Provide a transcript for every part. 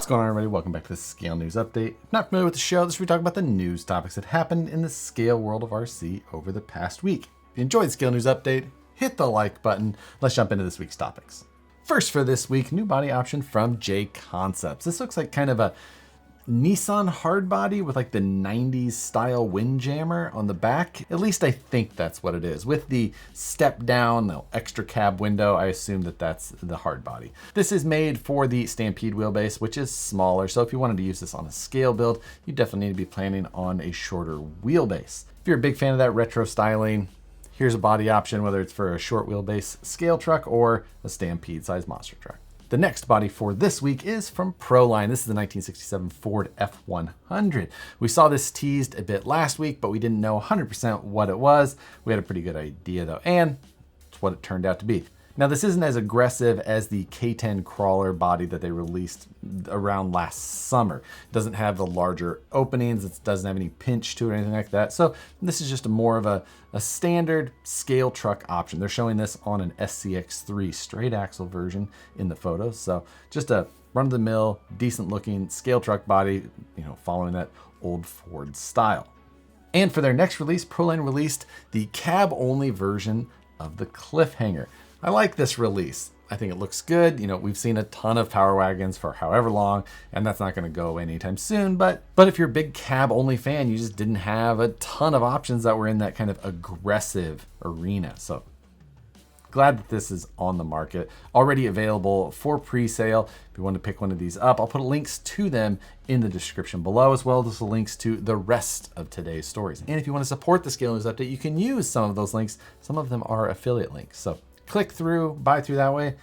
What's going on, everybody? Welcome back to the Scale News Update. If not familiar with the show, this is where we talk about the news topics that happened in the scale world of RC over the past week. If you enjoyed the Scale News Update, hit the like button. Let's jump into this week's topics. First for this week, new body option from JConcepts. This looks like kind of a Nissan hard body with like the 90s style windjammer on the back. At least I think that's what it is. With the step down, the extra cab window, I assume that that's the hard body. This is made for the Stampede wheelbase, which is smaller. So if you wanted to use this on a scale build, you definitely need to be planning on a shorter wheelbase. If you're a big fan of that retro styling, here's a body option, whether it's for a short wheelbase scale truck or a Stampede size monster truck. The next body for this week is from Proline. This is the 1967 Ford F100. We saw this teased a bit last week, but we didn't know 100% what it was. We had a pretty good idea though, and it's what it turned out to be. Now this isn't as aggressive as the K10 crawler body that they released around last summer. It doesn't have the larger openings, it doesn't have any pinch to it or anything like that. So this is just more of a standard scale truck option. They're showing this on an SCX3 straight axle version in the photos. So just a run-of-the-mill, decent looking scale truck body, following that old Ford style. And for their next release, Proline released the cab-only version of the Cliffhanger. I like this release. I think it looks good. We've seen a ton of Power Wagons for however long, and that's not going to go away anytime soon. But if you're a big cab-only fan, you just didn't have a ton of options that were in that kind of aggressive arena. So glad that this is on the market, already available for pre-sale. If you want to pick one of these up, I'll put links to them in the description below, as well as the links to the rest of today's stories. And if you want to support the Scale News Update, you can use some of those links. Some of them are affiliate links. So click through, buy through that way,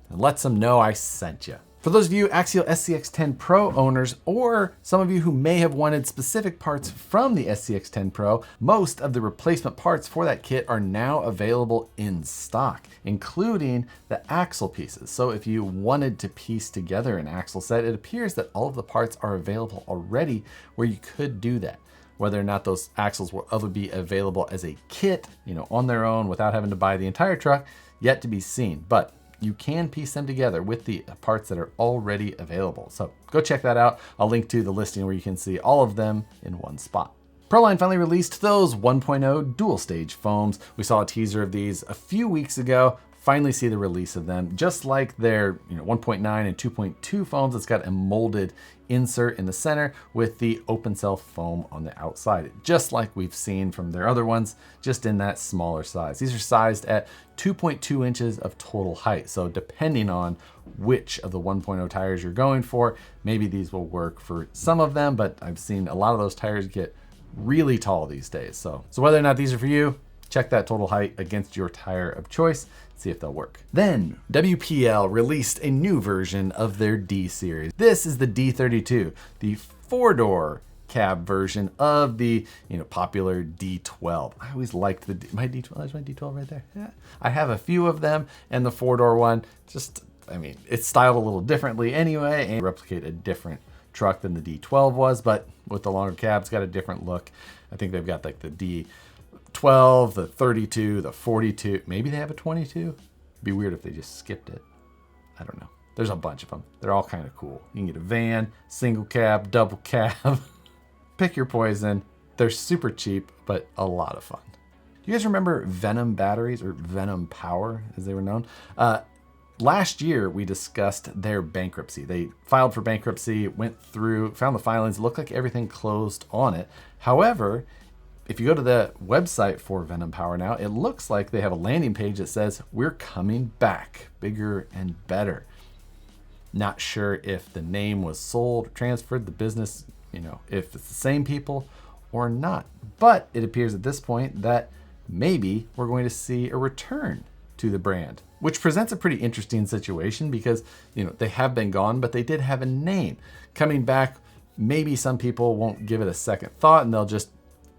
and let them know I sent you. For those of you Axial SCX10 Pro owners, or some of you who may have wanted specific parts from the SCX10 Pro, most of the replacement parts for that kit are now available in stock, including the axle pieces. So if you wanted to piece together an axle set, it appears that all of the parts are available already where you could do that. Whether or not those axles will ever be available as a kit, on their own without having to buy the entire truck, yet to be seen. But you can piece them together with the parts that are already available. So go check that out. I'll link to the listing where you can see all of them in one spot. Proline finally released those 1.0 dual stage foams. We saw a teaser of these a few weeks ago. Finally see the release of them. Just like their 1.9 and 2.2 foams, it's got a molded insert in the center with the open cell foam on the outside, just like we've seen from their other ones, just in that smaller size. These are sized at 2.2 inches of total height. So depending on which of the 1.0 tires you're going for, maybe these will work for some of them, but I've seen a lot of those tires get really tall these days. So whether or not these are for you, check that total height against your tire of choice, see if they'll work. Then WPL released a new version of their D series. This is the D32, the 4-door cab version of the popular D12. I always liked my D12. There's my D12 right there. Yeah. I have a few of them, and the 4-door one, it's styled a little differently anyway, and replicate a different truck than the D12 was, but with the longer cab, it's got a different look. I think they've got like the D12, the 32, the 42, maybe they have a 22. It'd be weird if they just skipped it. I don't know. There's a bunch of them. They're all kind of cool. You can get a van, single cab, double cab. Pick your poison. They're super cheap, but a lot of fun. Do you guys remember Venom batteries, or Venom Power as they were known? Last year, we discussed their bankruptcy. They filed for bankruptcy, went through, found the filings, looked like everything closed on it. However, if you go to the website for Venom Power now, it looks like they have a landing page that says, "We're coming back, bigger and better." Not sure if the name was sold or transferred, the business, if it's the same people or not. But it appears at this point that maybe we're going to see a return to the brand, which presents a pretty interesting situation because, they have been gone, but they did have a name. Coming back, maybe some people won't give it a second thought and they'll just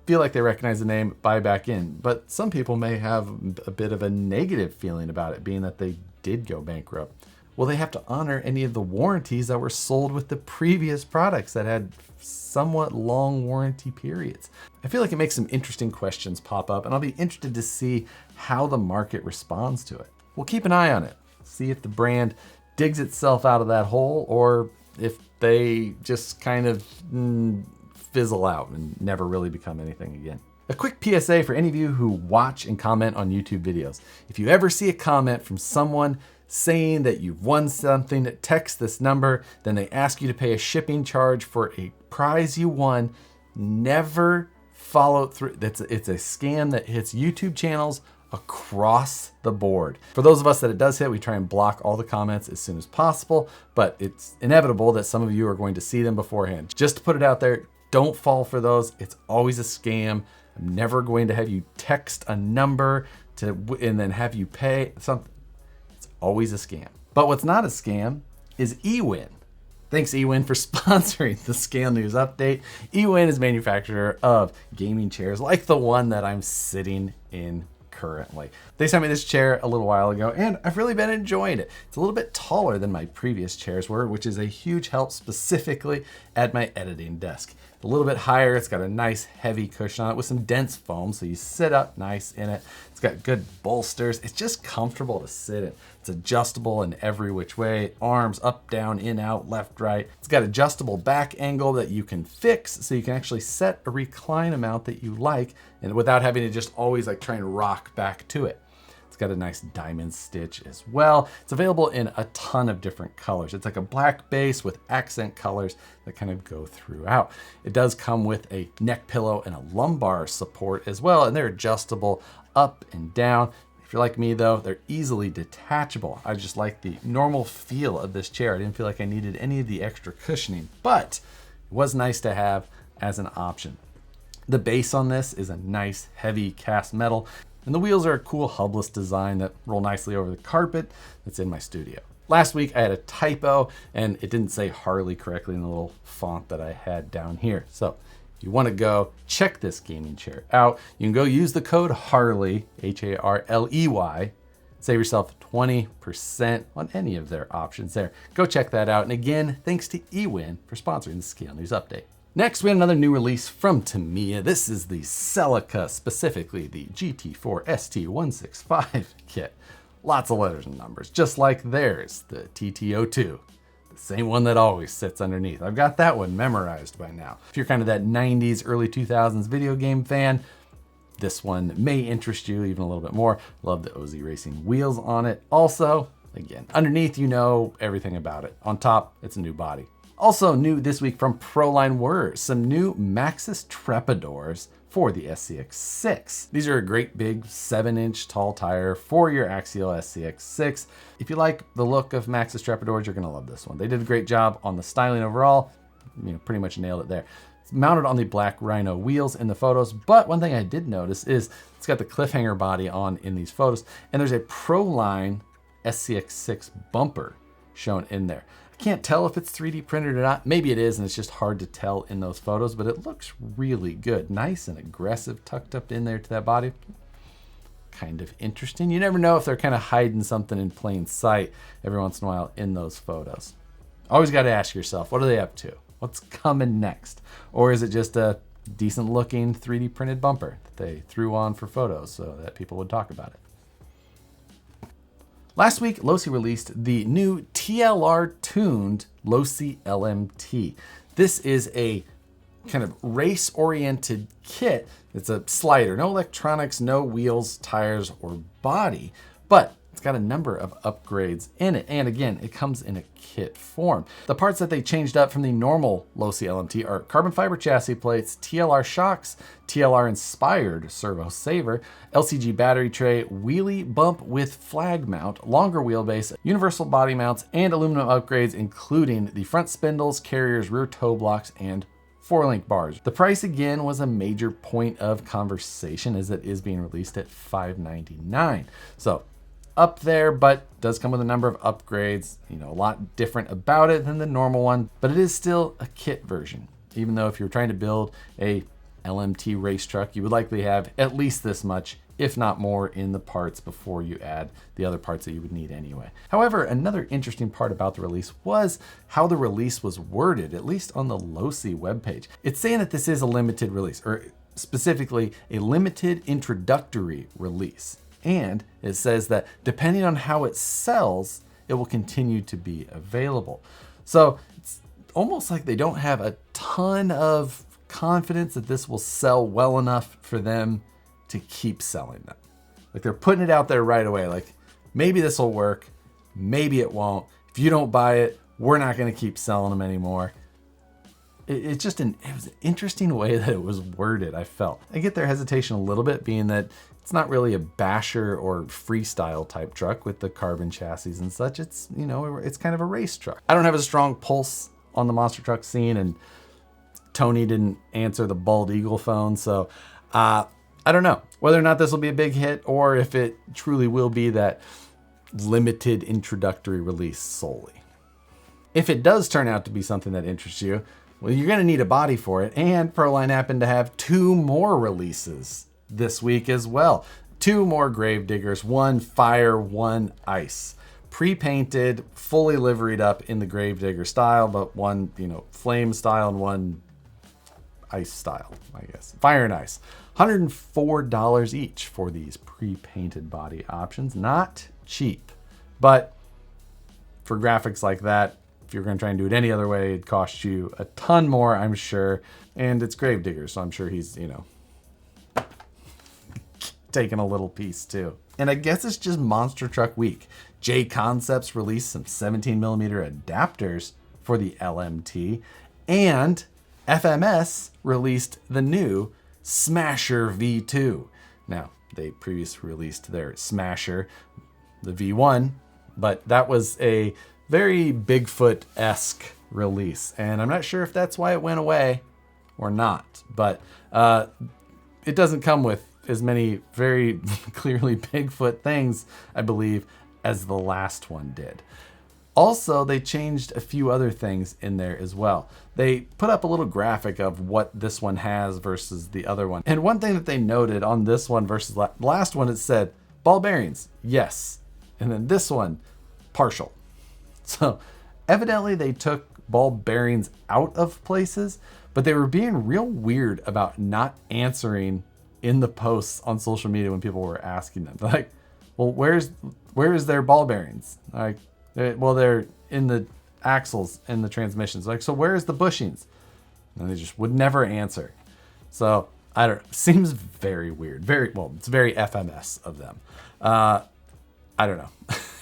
feel like they recognize the name, buy back in. But some people may have a bit of a negative feeling about it, being that they did go bankrupt. Will they have to honor any of the warranties that were sold with the previous products that had somewhat long warranty periods? I feel like it makes some interesting questions pop up, and I'll be interested to see how the market responds to it. We'll keep an eye on it, see if the brand digs itself out of that hole or if they just kind of fizzle out and never really become anything again. A quick PSA for any of you who watch and comment on YouTube videos. If you ever see a comment from someone saying that you've won something, text this number, then they ask you to pay a shipping charge for a prize you won, never follow through. It's a scam that hits YouTube channels across the board. For those of us that it does hit, we try and block all the comments as soon as possible, but it's inevitable that some of you are going to see them beforehand. Just to put it out there, don't fall for those. It's always a scam. I'm never going to have you text a number and then have you pay something. It's always a scam. But what's not a scam is eWin. Thanks eWin for sponsoring the Scale News Update. eWin is a manufacturer of gaming chairs like the one that I'm sitting in currently. They sent me this chair a little while ago and I've really been enjoying it. It's a little bit taller than my previous chairs were, which is a huge help specifically at my editing desk. A little bit higher, it's got a nice heavy cushion on it with some dense foam, so you sit up nice in it. It's got good bolsters. It's just comfortable to sit in. It's adjustable in every which way, arms up, down, in, out, left, right. It's got adjustable back angle that you can fix, so you can actually set a recline amount that you like and without having to just always like try and rock back to it. It's got a nice diamond stitch as well. It's available in a ton of different colors. It's like a black base with accent colors that kind of go throughout. It does come with a neck pillow and a lumbar support as well, and they're adjustable up and down. If you're like me though, they're easily detachable. I just like the normal feel of this chair. I didn't feel like I needed any of the extra cushioning, but it was nice to have as an option. The base on this is a nice heavy cast metal, and the wheels are a cool hubless design that roll nicely over the carpet that's in my studio. Last week I had a typo and it didn't say Harley correctly in the little font that I had down here. So if you want to go check this gaming chair out, you can go use the code Harley, Harley, save yourself 20% on any of their options there. Go check that out. And again, thanks to eWin for sponsoring the Scale News Update. Next, we have another new release from Tamiya. This is the Celica, specifically the GT4 ST165 kit. Lots of letters and numbers, just like theirs, the TT02. The same one that always sits underneath. I've got that one memorized by now. If you're kind of that 90s, early 2000s video game fan, this one may interest you even a little bit more. Love the Losi racing wheels on it. Also, again, underneath you know everything about it. On top, it's a new body. Also new this week from Proline were some new Maxxis Trepadors for the SCX6. These are a great big 7-inch tall tire for your axial SCX6. If you like the look of Maxxis Trepadors, you're gonna love this one. They did a great job on the styling overall, pretty much nailed it there. It's mounted on the black Rhino wheels in the photos, but one thing I did notice is it's got the cliffhanger body on in these photos, and there's a Proline SCX6 bumper shown in there. Can't tell if it's 3D printed or not. Maybe it is, and it's just hard to tell in those photos, but it looks really good. Nice and aggressive, tucked up in there to that body. Kind of interesting. You never know if they're kind of hiding something in plain sight every once in a while in those photos. Always got to ask yourself, what are they up to? What's coming next? Or is it just a decent looking 3D printed bumper that they threw on for photos so that people would talk about it? Last week, Losi released the new TLR-tuned Losi LMT. This is a kind of race-oriented kit. It's a slider, no electronics, no wheels, tires, or body, but it's got a number of upgrades in it. And again, it comes in a kit form. The parts that they changed up from the normal Losi LMT are carbon fiber chassis plates, TLR shocks, TLR inspired servo saver, LCG battery tray, wheelie bump with flag mount, longer wheelbase, universal body mounts, and aluminum upgrades, including the front spindles, carriers, rear toe blocks, and 4-link bars. The price again was a major point of conversation as it is being released at $599. So up there, but does come with a number of upgrades, a lot different about it than the normal one, but it is still a kit version. Even though if you're trying to build a LMT race truck, you would likely have at least this much, if not more, in the parts before you add the other parts that you would need anyway. However, another interesting part about the release was how the release was worded, at least on the Losi webpage. It's saying that this is a limited release, or specifically a limited introductory release. And it says that depending on how it sells, it will continue to be available. So it's almost like they don't have a ton of confidence that this will sell well enough for them to keep selling them. Like they're putting it out there right away. Like maybe this will work, maybe it won't. If you don't buy it, we're not going to keep selling them anymore. It was an interesting way that it was worded, I felt. I get their hesitation a little bit, being that it's not really a basher or freestyle type truck with the carbon chassis and such. It's, you know, it's kind of a race truck. I don't have a strong pulse on the monster truck scene, and Tony didn't answer the Bald Eagle phone. So I don't know whether or not this will be a big hit or if it truly will be that limited introductory release solely. If it does turn out to be something that interests you, well, you're going to need a body for it. And Proline happened to have 2 more releases this week as well. 2 more Gravediggers, 1 fire, 1 ice. Pre-painted, fully liveried up in the Gravedigger style, but 1, you know, flame style and 1 ice style, I guess. Fire and ice. $104 each for these pre-painted body options. Not cheap, but for graphics like that, if you're going to try and do it any other way, it'd cost you a ton more, I'm sure. And it's Gravedigger, so I'm sure he's, you know, taking a little piece too. And I guess it's just Monster Truck Week. JConcepts released some 17mm adapters for the LMT, and FMS released the new Smasher V2. Now, they previously released their Smasher, the V1, but that was a very Bigfoot-esque release. And I'm not sure if that's why it went away or not, but it doesn't come with as many very clearly Bigfoot things, I believe, as the last one did. Also, they changed a few other things in there as well. They put up a little graphic of what this one has versus the other one. And one thing that they noted on this one versus the last one, it said, ball bearings, yes. And then this one, partial. So evidently they took ball bearings out of places, but they were being real weird about not answering in the posts on social media when people were asking them. They're like, well, where is their ball bearings? Like, well, they're in the axles and the transmissions. Like, so where's the bushings? And they just would never answer. So I don't know. Seems very weird. It's very FMS of them. I don't know.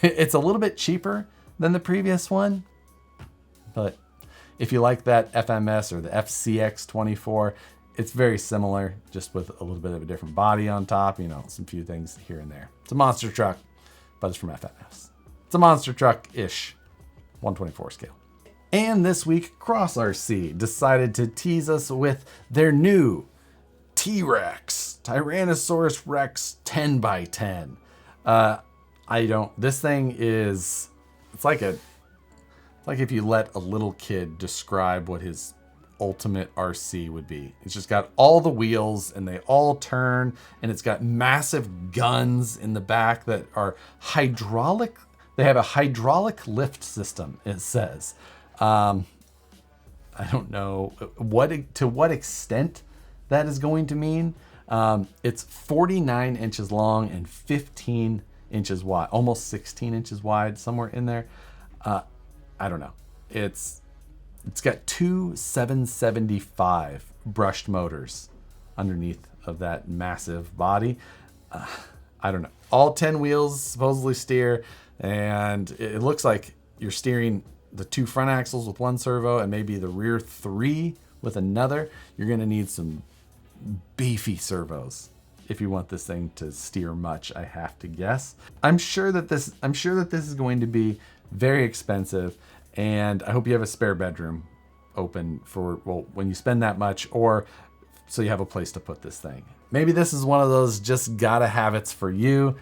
It's a little bit cheaper than the previous one, but if you like that FMS or the FCX24, it's very similar, just with a little bit of a different body on top, you know, some few things here and there. It's a monster truck, but it's from FMS. It's a monster truck-ish 124 scale. And this week, Cross RC decided to tease us with their new T-Rex, Tyrannosaurus Rex 10x10. This thing is, it's like if you let a little kid describe what his ultimate RC would be. It's just got all the wheels and they all turn, and it's got massive guns in the back that are hydraulic. They have a hydraulic lift system, it says. I don't know to what extent that is going to mean. It's 49 inches long and 15 inches wide, almost 16 inches wide, somewhere in there. I don't know. It's got 2 775 brushed motors underneath of that massive body. I don't know. All 10 wheels supposedly steer, and it looks like you're steering the 2 front axles with 1 servo and maybe the rear 3 with another. You're going to need some beefy servos if you want this thing to steer much, I have to guess. I'm sure that this is going to be very expensive, and I hope you have a spare bedroom open for, well, when you spend that much, or so you have a place to put this thing. Maybe this is one of those just gotta have it's for you.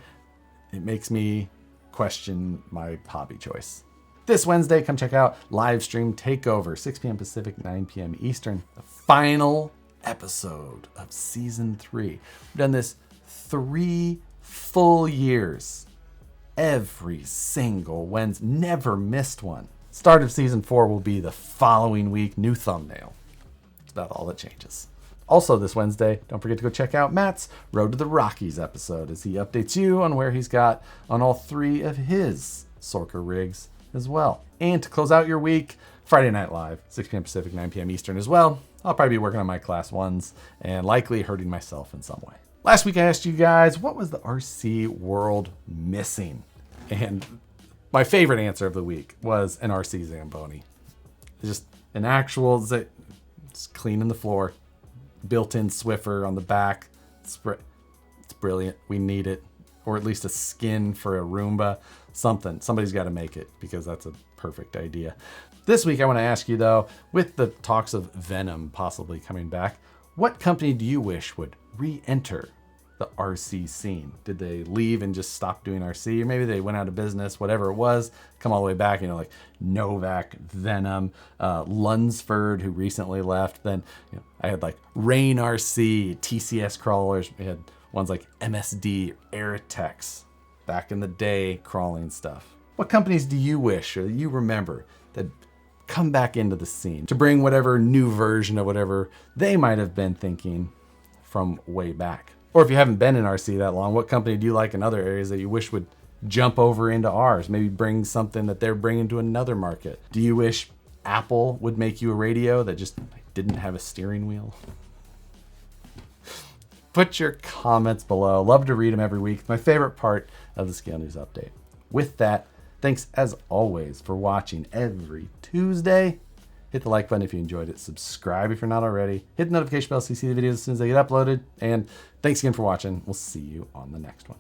It makes me question my hobby choice. This Wednesday, come check out Livestream Takeover, 6 p.m. Pacific, 9 p.m. Eastern. The final episode of season 3. We've done this 3 full years. Every single Wednesday, never missed one. Start of season 4 will be the following week. New thumbnail. That's about all that changes. Also this Wednesday, don't forget to go check out Matt's Road to the Rockies episode as he updates you on where he's got on all 3 of his Sorker rigs as well. And to close out your week, Friday Night Live, 6 p.m. Pacific, 9 p.m. Eastern as well. I'll probably be working on my class 1s and likely hurting myself in some way. Last week I asked you guys, what was the RC world missing? And my favorite answer of the week was an RC Zamboni. Just an actual, it's cleaning the floor, built-in Swiffer on the back. It's brilliant. We need it. Or at least a skin for a Roomba. Something. Somebody's got to make it because that's a perfect idea. This week I want to ask you though, with the talks of Venom possibly coming back, what company do you wish would re-enter the RC scene? Did they leave and just stop doing RC? Or maybe they went out of business, whatever it was, come all the way back, like Novak, Venom, Lunsford, who recently left. Then I had like Rain RC, TCS crawlers. We had ones like MSD, Aerotex, back in the day, crawling stuff. What companies do you wish or you remember that come back into the scene to bring whatever new version of whatever they might have been thinking from way back? Or if you haven't been in RC that long, what company do you like in other areas that you wish would jump over into ours? Maybe bring something that they're bringing to another market. Do you wish Apple would make you a radio that just didn't have a steering wheel? Put your comments below. Love to read them every week. My favorite part of the Scale News Update. With that, thanks as always for watching every Tuesday. Hit the like button if you enjoyed it. Subscribe if you're not already. Hit the notification bell so you see the videos as soon as they get uploaded. And thanks again for watching. We'll see you on the next one.